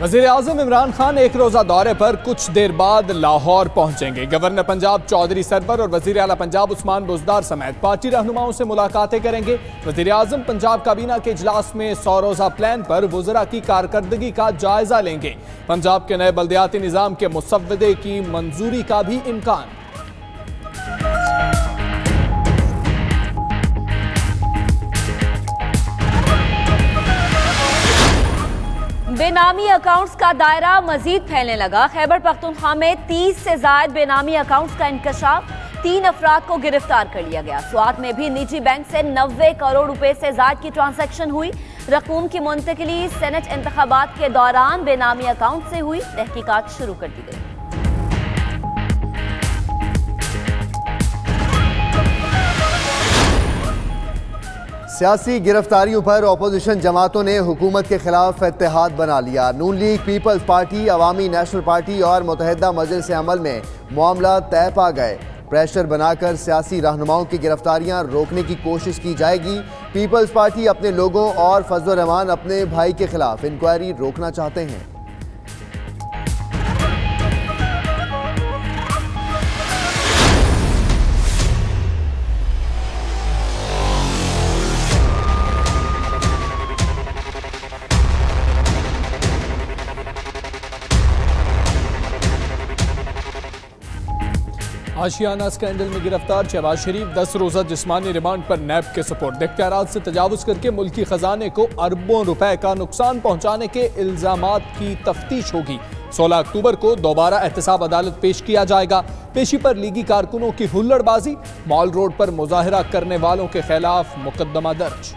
वज़ीर आज़म इमरान खान एक रोज़ा दौरे पर कुछ देर बाद लाहौर पहुंचेंगे। गवर्नर पंजाब चौधरी सरवर और वज़ीर आला पंजाब उस्मान बुज़दार समेत पार्टी रहनुमाओं से मुलाकातें करेंगे। वज़ीर आज़म पंजाब काबीना के इजलास में 100 रोज़ा प्लान पर वज़रा की कारकर्दगी का जायजा लेंगे। पंजाब के नए बल्दियाती निज़ाम के मुसव्वदे की मंजूरी का भी इम्कान। बेनामी अकाउंट्स का दायरा मजीद फैलने लगा। खैबर पख्तूनख्वा में 30 से ज्यादा बेनामी अकाउंट्स का इंकशाफ, 3 अफराद को गिरफ्तार कर लिया गया। स्वात में भी निजी बैंक से 90 करोड़ रुपए से ज्यादा की ट्रांजैक्शन हुई। रकूम की मुंतकिली सेनेट इंतखाबात के दौरान बेनामी अकाउंट से हुई। तहकीकात शुरू कर दी गई। सियासी गिरफ्तारियों पर अपोजिशन जमातों ने हुकूमत के खिलाफ इत्तेहाद बना लिया। नून लीग, पीपल्स पार्टी, अवामी नेशनल पार्टी और मुत्तहिदा मजलिस अमल में मामला तय पा गए। प्रेशर बनाकर सियासी रहनुमाओं की गिरफ्तारियां रोकने की कोशिश की जाएगी। पीपल्स पार्टी अपने लोगों और फजल रहमान अपने भाई के खिलाफ इंक्वायरी रोकना चाहते हैं। आशियाना स्कैंडल में गिरफ्तार शहबाज शरीफ 10 रोज़ा जिस्मानी रिमांड पर नैब के सपोर्ट। इख्तियारात से तजावुज़ करके मुल्की खजाने को अरबों रुपए का नुकसान पहुंचाने के इल्जामात की तफ्तीश होगी। 16 अक्टूबर को दोबारा एहतसाब अदालत पेश किया जाएगा। पेशी पर लीगी कारकुनों की हुल्लड़बाजी, मॉल रोड पर मुजाहरा करने वालों के खिलाफ मुकदमा दर्ज।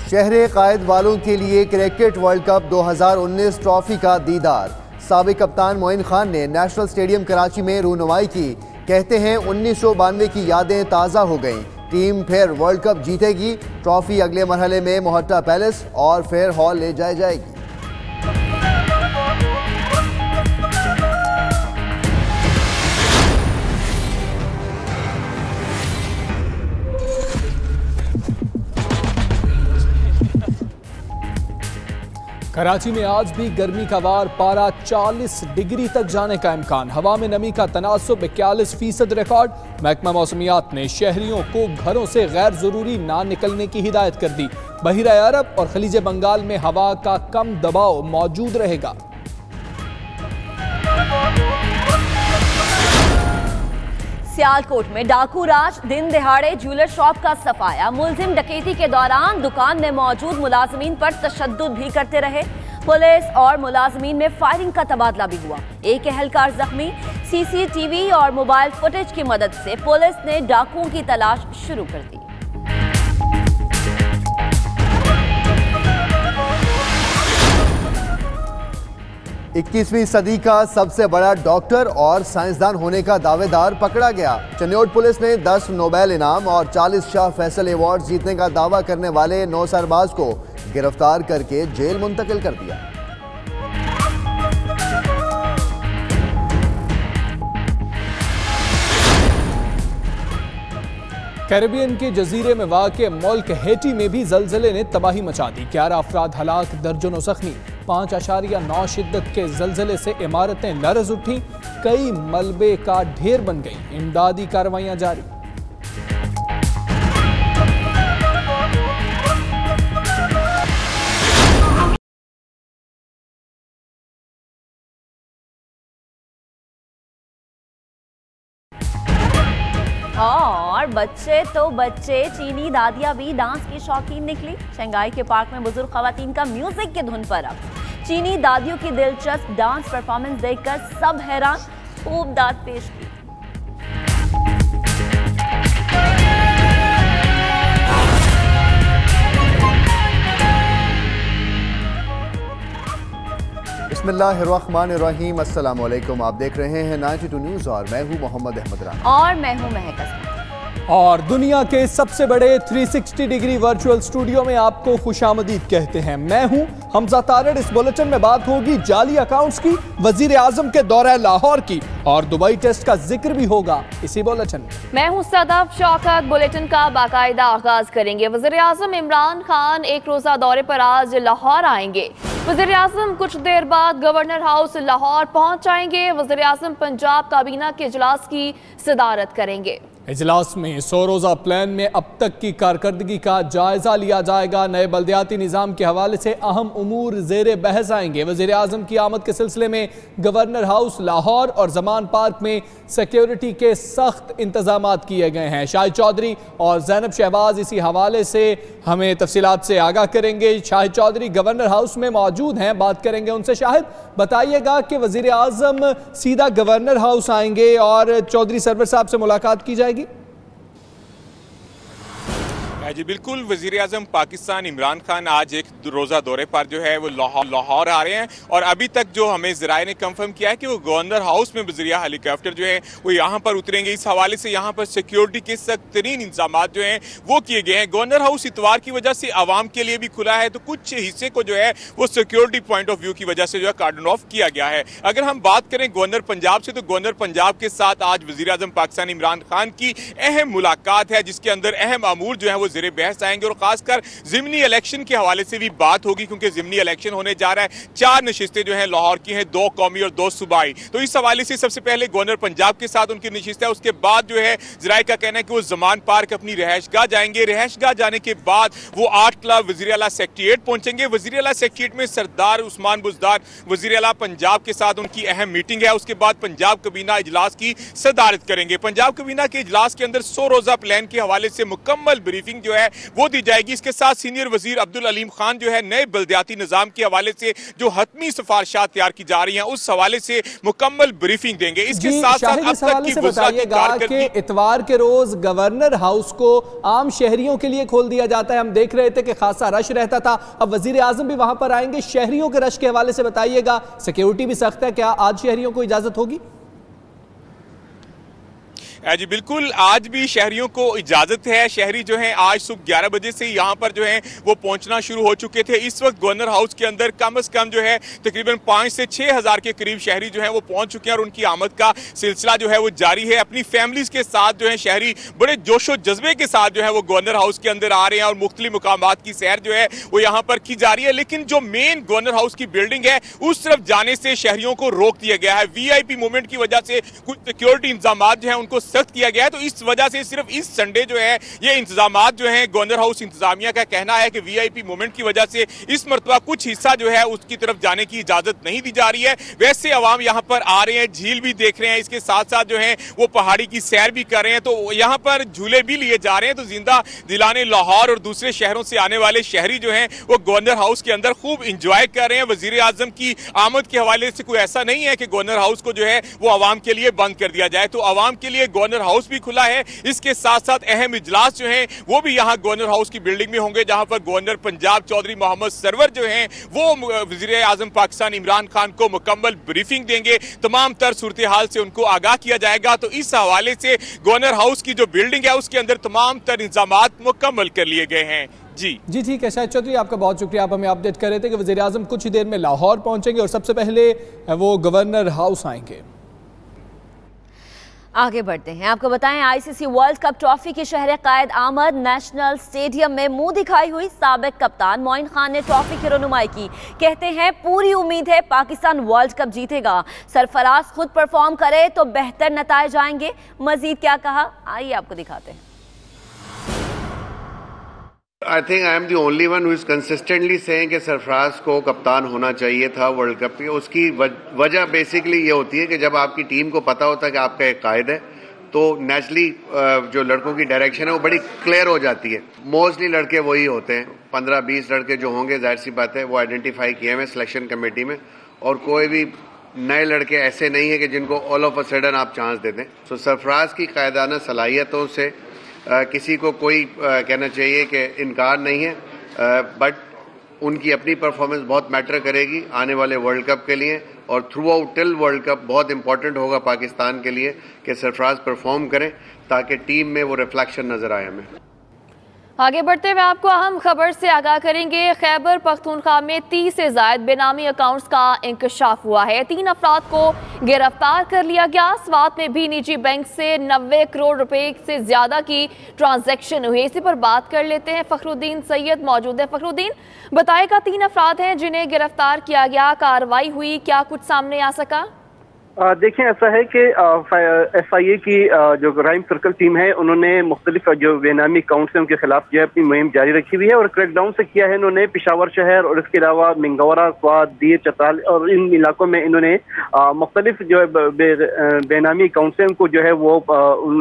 शहरे कायद वालों के लिए क्रिकेट वर्ल्ड कप 2019 ट्रॉफी का दीदार। साबिक कप्तान मोइन खान ने नेशनल स्टेडियम कराची में रूनुमाई की। कहते हैं 1992 की यादें ताज़ा हो गईं। टीम फिर वर्ल्ड कप जीतेगी। ट्रॉफी अगले मरहले में मोहट्टा पैलेस और फेयर हॉल ले जाई जाएगी। कराची में आज भी गर्मी का वार, पारा 40 डिग्री तक जाने का इम्कान। हवा में नमी का तनासुब 41% रिकॉर्ड। महकमा मौसमियात ने शहरियों को घरों से गैर जरूरी ना निकलने की हिदायत कर दी। बहिरा अरब और खलीज बंगाल में हवा का कम दबाव मौजूद रहेगा। सियालकोट में डाकू राज, दिन दिहाड़े ज्वेलर शॉप का सफाया। मुलजिम डकैती के दौरान दुकान में मौजूद मुलाजमीन पर तशद्दुद भी करते रहे। पुलिस और मुलाजमीन में फायरिंग का तबादला भी हुआ। एक एहलकार जख्मी। सीसीटीवी और मोबाइल फुटेज की मदद से पुलिस ने डाकुओं की तलाश शुरू कर दी। 21वीं सदी का सबसे बड़ा डॉक्टर और साइंसदान होने का दावेदार पकड़ा गया। चन्योट पुलिस ने 10 नोबेल इनाम और 40 शाह फैसल अवार्ड जीतने का दावा करने वाले 9 सरबाज को गिरफ्तार करके जेल मुंतकिल कर दिया। कैरेबियन के जजीरे में वाक़ मुल्क हेटी में भी जलजले ने तबाही मचा दी। 11 अफराद हलाक, दर्जनों जख्मी। 5.9 शिद्दत के जलजले से इमारतें लरज उठी, कई मलबे का ढेर बन गई। इमदादी कार्रवाइयां जारी। और बच्चे तो बच्चे, चीनी दादियां भी डांस की शौकीन निकली। शंघाई के पार्क में बुजुर्ग खवातीन का म्यूजिक की धुन पर अब चीनी दादियों की दिलचस्प डांस परफॉर्मेंस देखकर सब हैरान। खूब दाद पेश की। बिस्मिल्लाहिर्रहमानिर्रहीम। अस्सलाम वालेकुम। आप देख रहे हैं 92 न्यूज़ और मैं हूं मोहम्मद अहमद राना। और मैं हूं महक अस्मा। और दुनिया के सबसे बड़े 360 डिग्री वर्चुअल स्टूडियो में आपको खुशामदीद कहते हैं। मैं हूं हमजा तारड़। इस बुलेटिन में बात होगी जाली अकाउंट्स की, वजीर आजम के दौरे लाहौर की और दुबई टेस्ट का जिक्र भी होगा इसी बुलेटिन में। मैं हूं सदफ शौकत। बुलेटिन का बाकायदा आगाज करेंगे। वजीर आजम इमरान खान एक रोजा दौरे पर आज लाहौर आएंगे। वजीर आजम कुछ देर बाद गवर्नर हाउस लाहौर पहुंच जाएंगे। वजीर आजम पंजाब काबीना के इजलास की सदारत करेंगे। इजलास में 100 रोजा प्लान में अब तक की कारकर्दगी का जायजा लिया जाएगा। नए बल्दियाती निज़ाम के हवाले से अहम उमूर ज़ेरे बहस आएंगे। वज़ीर आज़म की आमद के सिलसिले में गवर्नर हाउस लाहौर और जमान पार्क में सिक्योरिटी के सख्त इंतजाम किए गए हैं। शाहिद चौधरी और ज़ैनब शहबाज इसी हवाले से हमें तफसीलात से आगाह करेंगे। शाहिद चौधरी गवर्नर हाउस में मौजूद हैं, बात करेंगे उनसे। शाहिद, बताइएगा कि वज़ीर आज़म सीधा गवर्नर हाउस आएंगे और चौधरी सरवर साहब से मुलाकात की जाएगी? जी बिल्कुल, वजीर आजम पाकिस्तान इमरान खान आज एक रोज़ा दौरे पर जो है वो लाहौर आ रहे हैं और अभी तक जो हमें ज़राए ने कंफर्म किया है कि वो गवर्नर हाउस में वज़ीरिया हेलीकॉप्टर जो है वो यहाँ पर उतरेंगे। इस हवाले से यहाँ पर सिक्योरिटी के सख्त तरीन इंतजाम जो हैं वो किए गए हैं। गवर्नर हाउस इतवार की वजह से आवाम के लिए भी खुला है, तो कुछ हिस्से को जो है वो सिक्योरिटी पॉइंट ऑफ व्यू की वजह से जो है कार्डन ऑफ किया गया है। अगर हम बात करें गवर्नर पंजाब से, तो गवर्नर पंजाब के साथ आज वज़ीर आजम पाकिस्तान इमरान खान की अहम मुलाकात है, जिसके अंदर अहम अमूर जो है वो ज़ेरे बहस आएंगे और खासकर ज़िमनी इलेक्शन के हवाले से भी बात होगी, क्योंकि ज़िमनी इलेक्शन होने जा रहा है। 4 नशिस्तें जो हैं लाहौर की हैं, 2 कौमी और 2 सूबाई। तो इस हवाले से सबसे पहले गवर्नर पंजाब के साथ उनकी नशिस्त है। उसके बाद जो है ज़राए का कहना है कि वो जमान पार्क अपनी रहायशगाह जाएंगे। रहायशगाह जाने के बाद वो 8 क्लब वज़ीर आला सेक्रेटेरिएट पहुंचेंगे। वज़ीर आला सेक्रेटेरिएट में सरदार उस्मान बुज़दार वज़ीर आला पंजाब के साथ उनकी अहम मीटिंग है। उसके बाद पंजाब काबीना इजलास की सदारत करेंगे। पंजाब काबीना के इजलास के अंदर 100 रोजा प्लान के हवाले से मुकम्मल ब्रीफिंग जो है वो दी जाएगी। इसके साथ सीनियर वजीर अब्दुल अलीम खान जो है नए बल्दियाती निजाम के हवाले से जो हतमी सिफारिशात तैयार की जा रही हैं उस हवाले से मुकम्मल ब्रीफिंग देंगे। इसके साथ साथ अब तक की बताइएगा कि इतवार के रोज गवर्नर हाउस को आम शहरियों के लिए खोल दिया जाता है। हम देख रहे थे कि खासा रश रहता था, अब वजीर आजम भी वहां पर आएंगे। शहरियों के रश के हवाले से बताइएगा, सिक्योरिटी भी सख्त है, क्या आज शहरियों को इजाजत होगी? जी बिल्कुल, आज भी शहरियों को इजाजत है। शहरी जो हैं आज सुबह 11 बजे से यहाँ पर जो है वो पहुंचना शुरू हो चुके थे। इस वक्त गवर्नर हाउस के अंदर कम से कम जो है तकरीबन 5 से 6 हज़ार के करीब शहरी जो हैं वो पहुंच चुके हैं और उनकी आमद का सिलसिला जो है वो जारी है। अपनी फैमिलीज के साथ जो है शहरी बड़े जोशो जज्बे के साथ जो है वो गवर्नर हाउस के अंदर आ रहे हैं और मुख्तलिफ मुकामात की सैर जो है वो यहाँ पर की जा रही है। लेकिन जो मेन गवर्नर हाउस की बिल्डिंग है उस तरफ जाने से शहरियों को रोक दिया गया है। VIP मूवमेंट की वजह से कुछ सिक्योरिटी इंतजाम जो है उनको सख्त किया गया है। तो इस वजह से सिर्फ इस संडे जो है ये इंतजाम जो है गवर्नर हाउस इंतजामिया का कहना है कि VIP मूवमेंट की वजह से इस मरतबा कुछ हिस्सा जो है उसकी तरफ जाने की इजाजत नहीं दी जा रही है। वैसे अवाम यहाँ पर आ रहे हैं, झील भी देख रहे हैं, इसके साथ साथ जो है वो पहाड़ी की सैर भी कर रहे हैं। तो यहाँ पर झूले भी लिए जा रहे हैं। तो जिंदा दिलाने लाहौर और दूसरे शहरों से आने वाले शहरी जो है वो गवर्नर हाउस के अंदर खूब इंजॉय कर रहे हैं। वजीर आजम की आमद के हवाले से कोई ऐसा नहीं है कि गवर्नर हाउस को जो है वो अवाम के लिए बंद कर दिया जाए। तो अवाम के लिए गवर्नर हाउस भी खुला है। इसके साथ साथ अहम इजलास जो हैं वो भी यहाँ गवर्नर हाउस की बिल्डिंग में होंगे, जहां पर गवर्नर पंजाब चौधरी मोहम्मद सरवर जो हैं वो वज़ीर आज़म पाकिस्तान इमरान खान को मुकम्मल ब्रीफिंग देंगे। तमाम तर सूरत हाल से उनको आगाह किया जाएगा। तो इस हवाले से गवर्नर हाउस की जो बिल्डिंग है उसके अंदर तमाम तर इंतजामात मुकम्मल कर लिए गए हैं। जी ठीक है शाहिद चौधरी, आपका बहुत शुक्रिया। आप हमें अपडेट कर रहे थे कि वज़ीर आज़म कुछ ही देर में लाहौर पहुंचेंगे और सबसे पहले वो गवर्नर हाउस आएंगे। आगे बढ़ते हैं, आपको बताएं ICC वर्ल्ड कप ट्रॉफी की शहर कायद आमद नेशनल स्टेडियम में मुंह दिखाई हुई साबिक कप्तान मोइन खान ने ट्रॉफी की रनुमाई की। कहते हैं पूरी उम्मीद है पाकिस्तान वर्ल्ड कप जीतेगा। सरफराज खुद परफॉर्म करे तो बेहतर नताइज आएंगे। मजीद क्या कहा, आइए आपको दिखाते हैं। I think I am the only one who is consistently saying कि सरफराज को कप्तान होना चाहिए था वर्ल्ड कप की। उसकी वजह बेसिकली ये होती है कि जब आपकी टीम को पता होता है कि आपका एक कायद है तो नेचुरली जो लड़कों की डायरेक्शन है वो बड़ी क्लियर हो जाती है। मोस्टली लड़के वही होते हैं, 15-20 लड़के जो होंगे जाहिर सी बात है वो आइडेंटिफाई किए हुए सिलेक्शन कमेटी में, और कोई भी नए लड़के ऐसे नहीं है कि जिनको ऑल ऑफ अ सडन आप चांस दे दें। सो सरफराज की कायदाना सलाहियतों से किसी को कोई कहना चाहिए कि इनकार नहीं है, बट उनकी अपनी परफॉर्मेंस बहुत मैटर करेगी आने वाले वर्ल्ड कप के लिए, और through out till world cup बहुत इंपॉर्टेंट होगा पाकिस्तान के लिए कि सरफराज परफॉर्म करें ताकि टीम में वो रिफ्लेक्शन नजर आए हमें। आगे बढ़ते हुए आपको अहम खबर से आगाह करेंगे। खैबर पख्तूनख्वा में 30 से ज्यादा बेनामी अकाउंट्स का इंकशाफ हुआ है। 3 अफराद को गिरफ्तार कर लिया गया। स्वात में भी निजी बैंक से 90 करोड़ रुपए से ज्यादा की ट्रांजैक्शन हुई। इसी पर बात कर लेते हैं। फखरुद्दीन सैयद मौजूद है। फखरुद्दीन, बताएगा 3 अफराद हैं जिन्हें गिरफ्तार किया गया, कार्रवाई हुई, क्या कुछ सामने आ सका? देखें, ऐसा है कि FIA की जो क्राइम सर्कल टीम है उन्होंने मुख्तलिफ जो बेनामी अकाउंट्स हैं उनके खिलाफ जो है अपनी मुहिम जारी रखी हुई है और क्रैकडाउन से किया है इन्होंने पिशावर शहर और इसके अलावा मिंगौरा, स्वात, दीर, चताल और इन इलाकों में इन्होंने मुख्तलिफ जो है बेनामी अकाउंट्स हैं उनको जो है वो उन्होंने